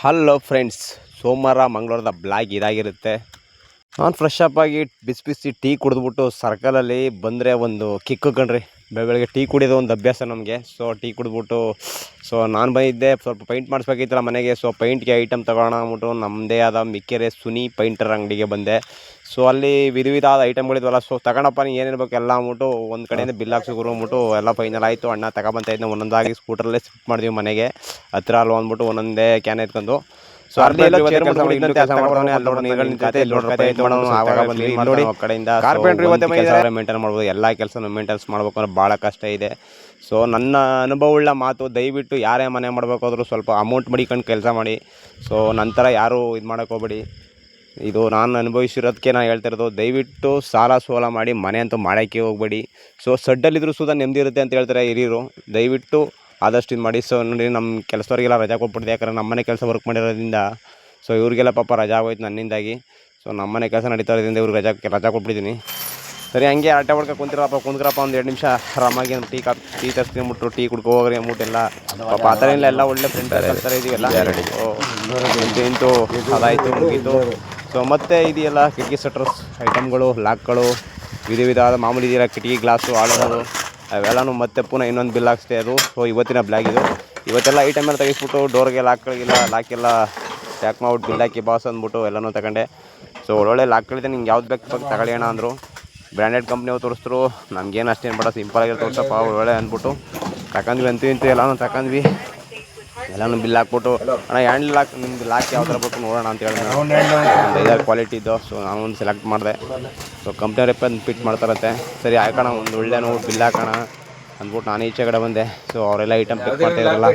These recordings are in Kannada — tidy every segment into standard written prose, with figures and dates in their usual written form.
ಹಲೋ ಫ್ರೆಂಡ್ಸ್, ಸೋಮವಾರ ಮಂಗಳವಾರದ ಬ್ಲಾಗ್ ಇದಾಗಿರುತ್ತೆ. ನಾನು ಫ್ರೆಶ್ ಅಪ್ ಆಗಿ ಬಿಸಿ ಬಿಸಿ ಟೀ ಕುಡಿದ್ಬಿಟ್ಟು ಸರ್ಕಲಲ್ಲಿ ಬಂದರೆ ಒಂದು ಕಿಕ್ಕು ಕಣ್ರಿ. ಬೆಳಗ್ಗೆ ಟೀ ಕುಡಿಯೋದು ಒಂದು ಅಭ್ಯಾಸ ನಮಗೆ. ಸೊ ಟೀ ಕುಡಿದ್ಬಿಟ್ಟು ನಾನು ಬಂದಿದ್ದೆ, ಸ್ವಲ್ಪ ಪೈಂಟ್ ಮಾಡಿಸ್ಬೇಕಿತ್ತಲ್ಲ ಮನೆಗೆ. ಸೊ ಪೈಂಟ್ಗೆ ಐಟಮ್ ತೊಗೊಳ್ಳೋಣ ಅಂದ್ಬಿಟ್ಟು ನಮ್ಮದೇ ಆದ ಮಿಕ್ಕೆರೆ ಸುನಿ ಪೈಂಟರ್ ಅಂಗಡಿಗೆ ಬಂದೆ. ಸೊ ಅಲ್ಲಿ ವಿಧವಾದ ಐಟಮ್ಗಳಿದ್ವಲ್ಲ, ಸೊ ತಗೊಳಪ್ಪ ನೀನು ಏನಿರ್ಬೇಕು ಎಲ್ಲ ಅಂದ್ಬಿಟ್ಟು ಒಂದು ಕಡೆಯಿಂದ ಬಿಲ್ ಹಾಕ್ಸಿದ್ರು ಅಂದ್ಬಿಟ್ಟು ಎಲ್ಲ ಫೈನಲ್ ಆಯಿತು. ಅಣ್ಣ ತಗೊಬಂತ ಇದ್ನ ಒಂದೊಂದಾಗಿ ಸ್ಕೂಟ್ರಲ್ಲೇ ಶಿಫ್ಟ್ ಮಾಡಿದ್ವಿ ಮನೆಗೆ ಹತ್ತಿರ ಅಲ್ವ ಅಂದ್ಬಿಟ್ಟು ಒಂದೊಂದೇ ಕ್ಯಾನ್ ಎತ್ಕೊಂಡು. ಸೊ ಅಲ್ಲಿ ಎಲ್ಲ ಮೇಂಟೈನ್ ಮಾಡ್ಬೋದು. ಎಲ್ಲ ಕೆಲಸ ಮೇಂಟೆನ್ಸ್ ಮಾಡ್ಬೇಕು ಅಂದ್ರೆ ಭಾಳ ಕಷ್ಟ ಇದೆ. ಸೊ ನನ್ನ ಅನುಭವವುಳ್ಳ ಮಾತು, ದಯವಿಟ್ಟು ಯಾರೇ ಮನೆ ಮಾಡಬೇಕಾದ್ರೂ ಸ್ವಲ್ಪ ಅಮೌಂಟ್ ಮಡಿಕೊಂಡು ಕೆಲಸ ಮಾಡಿ. ಸೊ ನಂತರ ಯಾರೂ ಇದು ಮಾಡೋಕ್ಕೆ ಹೋಗ್ಬೇಡಿ. ಇದು ನಾನು ಅನುಭವಿಸಿರೋದಕ್ಕೆ ನಾನು ಹೇಳ್ತಿರೋದು. ದಯವಿಟ್ಟು ಸಾಲ ಸೋಲ ಮಾಡಿ ಮನೆ ಅಂತೂ ಮಾಡೋಕ್ಕೆ ಹೋಗಬೇಡಿ. ಸೊ ಸಡ್ಡಲ್ಲಿದ್ದರೂ ಸುಧಾ ನೆಮ್ಮದಿ ಇರುತ್ತೆ ಅಂತ ಹೇಳ್ತಾರೆ ಹಿರಿಯರು. ದಯವಿಟ್ಟು ಆದಷ್ಟು ಇದು ಮಾಡಿ. ಸೊ ನೋಡಿ, ನಮ್ಮ ಕೆಲಸದವ್ರಿಗೆಲ್ಲ ರಜಾ ಕೊಟ್ಬಿಟ್ಟಿದೆ. ಯಾಕಂದರೆ ನಮ್ಮನೆ ಕೆಲಸ ವರ್ಕ್ ಮಾಡಿರೋದ್ರಿಂದ ಸೊ ಇವ್ರಿಗೆಲ್ಲ ಪಾಪ ರಜಾ ಆಗೋಯ್ತು ನನ್ನಿಂದಾಗಿ. ಸೊ ನಮ್ಮನೆ ಕೆಲಸ ನಡೀತಾ ಇರೋದ್ರಿಂದ ಇವ್ರಿಗೆ ರಜಾ ಕೊಟ್ಬಿಟ್ಟಿದ್ದೀನಿ. ಸರಿ, ಹಂಗೆ ಆಟ ಹೊಡ್ಕೊಂಡು ಕುಂದ್ರಪ್ಪ ಒಂದು 2 ನಿಮಿಷ ಆರಾಮಾಗಿ ಟೀ ತರಿಸ್ತೀನಿ ಅಂದ್ಬಿಟ್ಟು ಟೀ ಕುಡ್ಕೊ ಹೋಗ್ರಿ ಅಂದ್ಬಿಟ್ಟಿಲ್ಲ ಪಾಪ ಆ ಥರ ಇಲ್ಲ. ಎಲ್ಲ ಒಳ್ಳೆ ಫ್ರೆಂಡ್ ಥರ ಇದೀವಲ್ಲ. ಇಂತೂ ಅದಾಯಿತು, ಮುಗೀತು. ಸೊ ಮತ್ತೆ ಇದೆಯಲ್ಲ ಕಿಟಕಿ ಸಟ್ರಸ್ ಐಟಮ್ಗಳು, ಲಾಕ್ಗಳು, ವಿಧವಾದ ಮಾಮೂಲಿ ಇದೆಯಲ್ಲ ಕಿಟಕಿ ಗ್ಲಾಸು ಆಳೋದು, ಅವೆಲ್ಲನೂ ಮತ್ತೆ ಪುನಃ ಇನ್ನೊಂದು ಬಿಲ್ ಹಾಕ್ಸ್ತೆ ಅದು. ಸೊ ಇವತ್ತಿನ ಬ್ಲಾಗ್ ಇದು. ಇವತ್ತೆಲ್ಲ ಐಟಮೆಲ್ಲ ತೆಗಿಸ್ಬಿಟ್ಟು ಡೋರ್ಗೆ ಲಾಕೆಲ್ಲ ಪ್ಯಾಕ್ ಮಾಡ್ಬಿಟ್ಟು ಬಿಲ್ ಹಾಕಿ ಬಾಸ್ ಅಂದ್ಬಿಟ್ಟು ಎಲ್ಲನೂ ತಗೊಂಡೆ. ಸೊ ಒಳ್ಳೊಳ್ಳೆ ಲಾಕ್ಗಳಿದೆ, ನಿಂಗೆ ಯಾವ್ದು ಬೇಕು ತಗೊಳ್ಳಿ ಅಣ್ಣ ಅಂದರು. ಬ್ರ್ಯಾಂಡೆಡ್ ಕಂಪ್ನಿಯವ್ರು ತೋರಿಸಿದ್ರು. ನಮಗೇನು ಅಷ್ಟೇನು ಬೇಡ, ಸಿಂಪಲಾಗಿರೋ ತೋರಿಸಪ್ಪ ಒಳ್ಳೆ ಅಂದ್ಬಿಟ್ಟು ತಗೊಂಡ್ವಿ. ಇಂತೂ ಎಲ್ಲನೂ ತಗೊಂಡ್ವಿ. ಎಲ್ಲನೂ ಬಿಲ್ ಹಾಕ್ಬಿಟ್ಟು, ಅಣ್ಣ ಹ್ಯಾಂಡ್ಲ್ ಲಾಕ್ ನಿಮ್ಗೆ ಲಾಕ್ ಯಾವ ಥರ ಬೇಕು ನೋಡೋಣ ಅಂತ ಹೇಳಿದ್ರೆ ಒಂದು 5-6 ಕ್ವಾಲಿಟಿ ಇದ್ದು. ಸೊ ನಾನು ಒಂದು ಸೆಲೆಕ್ಟ್ ಮಾಡಿದೆ. ಸೊ ಕಂಪ್ನಿಯವ್ರು ಫಿಟ್ ಮಾಡ್ತಾರಂತೆ. ಸರಿ ಹಾಕೋಣ, ಒಂದು ಒಳ್ಳೆ ನೋಡಿ ಬಿಲ್ ಹಾಕೋಣ ಅಂದ್ಬಿಟ್ಟು ನಾನು ಈಚೆ ಕಡೆ ಬಂದೆ. ಸೊ ಅವರೆಲ್ಲ ಐಟಮ್ ಪಿಕ್ ಮಾಡ್ತಾಯಿದ್ರಲ್ಲ,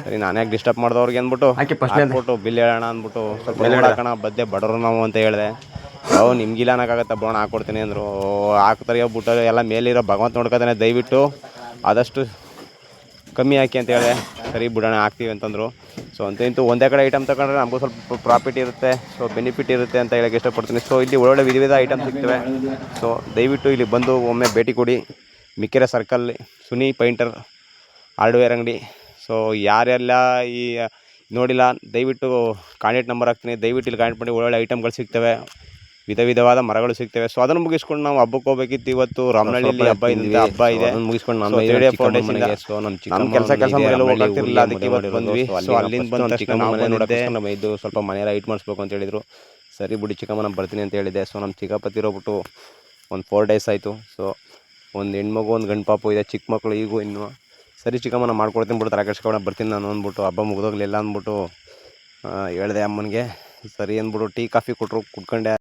ಸರಿ ನಾನು ಯಾಕೆ ಡಿಸ್ಟರ್ಬ್ ಮಾಡಿದವ್ರಿಗೆ ಅಂದ್ಬಿಟ್ಟು ಹಾಕ್ಬಿಟ್ಟು ಬಿಲ್ ಹೇಳೋಣ ಅಂದ್ಬಿಟ್ಟು ಸ್ವಲ್ಪ ಹಾಕೋಣ ಬಡವರು ನಾವು ಅಂತ ಹೇಳಿದೆ. ನಿಮ್ಗಿಲ್ಲ ಅನ್ನೋಕ್ಕಾಗತ್ತೆ, ಬೋಣ ಹಾಕ್ಕೊಡ್ತೀನಿ ಅಂದರು. ಹಾಕ್ತಾರೆ ಬಿಟ್ಟು ಎಲ್ಲ ಮೇಲಿರೋ ಭಗವಂತ ನೋಡ್ಕೊತಾನೆ, ದಯವಿಟ್ಟು ಆದಷ್ಟು ಕಮ್ಮಿ ಹಾಕಿ ಅಂತ ಹೇಳಿದೆ. ಸರಿ ಬಿಡೋಣ ಹಾಕ್ತೀವಿ ಅಂತಂದರು. ಸೊ ಇಂತೂ ಒಂದೇ ಕಡೆ ಐಟಮ್ ತಗೊಂಡ್ರೆ ನಮಗೂ ಸ್ವಲ್ಪ ಪ್ರಾಫಿಟ್ ಇರುತ್ತೆ, ಸೊ ಬೆನಿಫಿಟ್ ಇರುತ್ತೆ ಅಂತ ಹೇಳೋಕ್ಕೆ ಇಷ್ಟಪಡ್ತೀನಿ. ಸೊ ಇಲ್ಲಿ ಒಳ್ಳೊಳ್ಳೆ ವಿಧವಾದ ಐಟಮ್ ಸಿಗ್ತವೆ. ಸೊ ದಯವಿಟ್ಟು ಇಲ್ಲಿ ಬಂದು ಒಮ್ಮೆ ಭೇಟಿ ಕೊಡಿ. ಮಿಕ್ಕೆರೆ ಸರ್ಕಲ್ ಸುನಿ ಪೈಂಟರ್ ಹಾರ್ಡ್ವೇರ್ ಅಂಗಡಿ. ಸೊ ಯಾರೆಲ್ಲ ಈ ನೋಡಿಲ್ಲ, ದಯವಿಟ್ಟು ಕಾಂಟ್ಯಾಕ್ಟ್ ನಂಬರ್ ಹಾಕ್ತೀನಿ, ದಯವಿಟ್ಟು ಇಲ್ಲಿ ಕಾಂಟ್ಯಾಕ್ಟ್ ಮಾಡಿ. ಒಳ್ಳೊಳ್ಳೆ ಐಟಮ್ಗಳು ಸಿಗ್ತವೆ, ವಿಧವಾದ ಮರಗಳು ಸಿಗ್ತವೆ. ಸೊ ಅದನ್ನು ಮುಗಿಸ್ಕೊಂಡು ನಾವು ಹಬ್ಬಕ್ಕೆ ಹೋಗ್ಬೇಕಿತ್ತು. ಇವತ್ತು ರಾಮನಹಳ್ಳಿಯಲ್ಲಿ ಹಬ್ಬ ಇದೆ, ಮುಗಿಸ್ಕೊಂಡು ನಮ್ಮ ಕೆಲಸ ಹೋಗ್ತಿರಲಿಲ್ಲ, ಅದಕ್ಕೆ ಇವತ್ತು ಬಂದ್ವಿ. ಸೊ ಅಲ್ಲಿಂದ ಬಂದ ತಕ್ಷಣ ನಾವು ಇದು ಸ್ವಲ್ಪ ಮನೆ ರೈಟ್ ಮಾಡಿಸ್ಬೇಕು ಅಂತ ಹೇಳಿದ್ರು. ಸರಿ ಬಿಡಿ ಚಿಕ್ಕಮ್ಮ ನಾನು ಬರ್ತೀನಿ ಅಂತ ಹೇಳಿದೆ. ಸೊ ನಮ್ಮ ಚಿಕ್ಕಪ್ಪತ್ತಿ ಇರೋಗ್ಬಿಟ್ಟು ಒಂದು 4 ಡೇಸ್ ಆಯಿತು. ಸೊ ಒಂದು ಹೆಣ್ಮಗು ಒಂದು ಗಂಡು ಪಾಪು ಇದೆ, ಚಿಕ್ಕ ಮಕ್ಕಳು ಈಗೂ ಇನ್ನೂ. ಸರಿ ಚಿಕ್ಕಮ್ಮ ನಾನು ಮಾಡ್ಕೊಡ್ತೀನಿ ಬಿಟ್ಟು ತರಕಾರಿಸ್ಕೊಂಡು ಬರ್ತೀನಿ ನಾನು ಅಂದ್ಬಿಟ್ಟು, ಹಬ್ಬ ಮುಗಿದೋಗ್ಲಿಲ್ಲ ಅಂದ್ಬಿಟ್ಟು ಹೇಳಿದೆ ಅಮ್ಮನಿಗೆ. ಸರಿ ಅಂದ್ಬಿಟ್ಟು ಟೀ ಕಾಫಿ ಕೊಟ್ಟರು, ಕುಡ್ಕೊಂಡೆ.